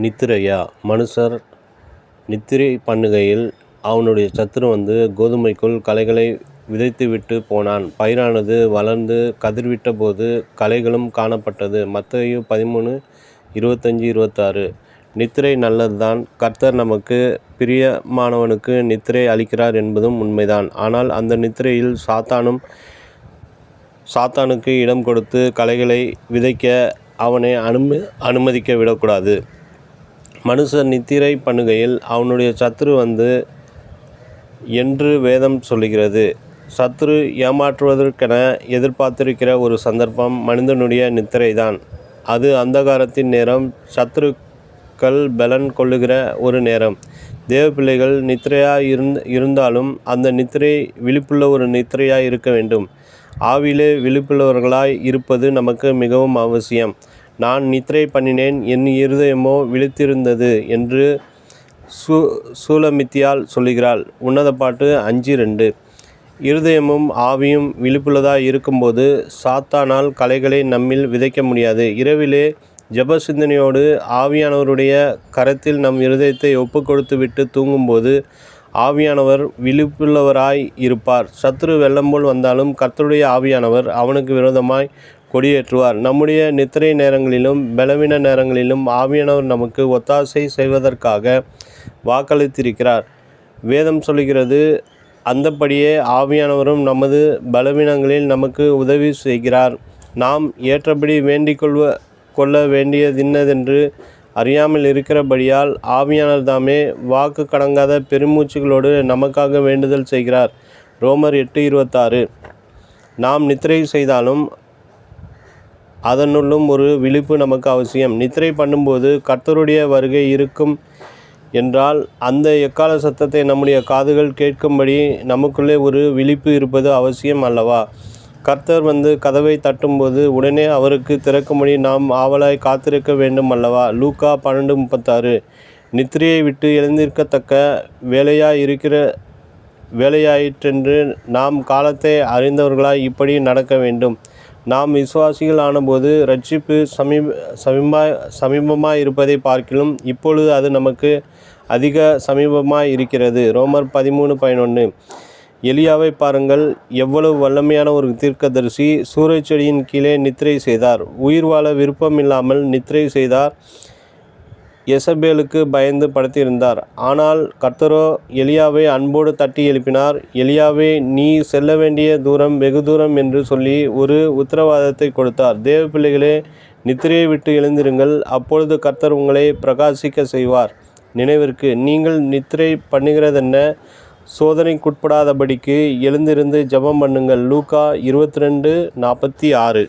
நித்திரையா மனுஷர் நித்திரை பண்ணுகையில் அவனுடைய சத்துரு கோதுமைக்குள் களைகளை விதைத்துவிட்டு போனான். பயிரானது வளர்ந்து கதிர்விட்ட போது களைகளும் காணப்பட்டது. மத்தேயு 13:25-26. நித்திரை நல்லதுதான். கர்த்தர் நமக்கு பிரியமானவனுக்கு நித்திரை அளிக்கிறார் என்பதும் உண்மைதான். ஆனால் அந்த நித்திரையில் சாத்தானுக்கு இடம் கொடுத்து களைகளை விதைக்க அவனை அனுமதிக்க விடக்கூடாது. மனுஷர் நித்திரை பண்ணுகையில் அவனுடைய சத்துரு என்று வேதம் சொல்லுகிறது. சத்துரு ஏமாற்றுவதற்கென எதிர்பார்த்திருக்கிற ஒரு சந்தர்ப்பம் மனிதனுடைய நித்திரைதான். அது அந்தகாரத்தின் நேரம், சத்துருக்கள் பலன் கொள்ளுகிற ஒரு நேரம். தேவ பிள்ளைகள் நித்திரையாய் இருந்தாலும் அந்த நித்திரை விழிப்புள்ள ஒரு நித்திரையாய் இருக்க வேண்டும். ஆவியிலே விழிப்புள்ளவர்களாய் இருப்பது நமக்கு மிகவும் அவசியம். நான் நித்திரை பண்ணினேன், என் இருதயமோ விழித்திருந்தது என்று சூலமித்தியால் சொல்லுகிறாள். உன்னத பாட்டு 5:2. இருதயமும் ஆவியும் விழிப்புள்ளதாய் இருக்கும்போது சாத்தானால் களைகளை நம்மில் விதைக்க முடியாது. இரவிலே ஜெப சிந்தனையோடு ஆவியானவருடைய கரத்தில் நம் இருதயத்தை ஒப்பு கொடுத்து விட்டு தூங்கும்போது ஆவியானவர் விழிப்புள்ளவராய் இருப்பார். சத்துரு வெள்ளம் போல் வந்தாலும் கர்த்தருடைய ஆவியானவர் அவனுக்கு விரோதமாய் கொடியேற்றுவார். நம்முடைய நித்திரை நேரங்களிலும் பலவீன நேரங்களிலும் ஆவியானவர் நமக்கு ஒத்தாசை செய்வதற்காக வாக்களித்திருக்கிறார். வேதம் சொல்லுகிறது, அந்தப்படியே ஆவியானவரும் நமது பலவீனங்களில் நமக்கு உதவி செய்கிறார். நாம் ஏற்றபடி வேண்டிக் கொள்ள வேண்டியதின்னதென்று அறியாமல் இருக்கிறபடியால் ஆவியானவர் தாமே வாக்கு கடங்காத பெருமூச்சுகளோடு நமக்காக வேண்டுதல் செய்கிறார். ரோமர் 8:26. நாம் நித்திரை செய்தாலும் அதனுள்ளும் ஒரு விழிப்பு நமக்கு அவசியம். நித்திரை பண்ணும்போது கர்த்தருடைய வருகை இருக்கும் என்றால் அந்த எக்கால சத்தத்தை நம்முடைய காதுகள் கேட்கும்படி நமக்குள்ளே ஒரு விழிப்பு இருப்பது அவசியம் அல்லவா? கர்த்தர் கதவை தட்டும்போது உடனே அவருக்கு திறக்கும்படி நாம் ஆவலாய் காத்திருக்க வேண்டும் அல்லவா? லூக்கா 12:36. நித்திரையை விட்டு எழுந்திருக்கத்தக்க வேலையாயிற்றென்று நாம் காலத்தை அறிந்தவர்களாய் இப்படி நடக்க வேண்டும். நாம் விசுவாசிகள் ஆனபோது இரட்சிப்பு சமீபமாய் இருப்பதை பார்க்கிலும் இப்பொழுது அது நமக்கு அதிக சமீபமாய் இருக்கிறது. ரோமர் 13:11. எலியாவை பாருங்கள், எவ்வளவு வல்லமையான ஒரு தீர்க்கதரிசி. சூறைச் செடியின் கீழே நித்திரை செய்தார். உயிர் வாழ விருப்பம் இல்லாமல் நித்திரை செய்தார். எசபேலுக்கு பயந்து படுத்திருந்தார். ஆனால் கர்த்தரோ எலியாவை அன்போடு தட்டி எழுப்பினார். எலியாவே, நீ செல்ல வேண்டிய தூரம் வெகு தூரம் என்று சொல்லி ஒரு உத்தரவாதத்தை கொடுத்தார். தேவ பிள்ளைகளே, நித்திரையை விட்டு எழுந்திருங்கள், அப்பொழுது கர்த்தர் உங்களை பிரகாசிக்க செய்வார். நினைவிற்கு, நீங்கள் நித்திரை பண்ணுகிறதென்ன? சோதனைக்குட்படாதபடிக்கு எழுந்திருந்து ஜெபம் பண்ணுங்கள். லூக்கா 22:46.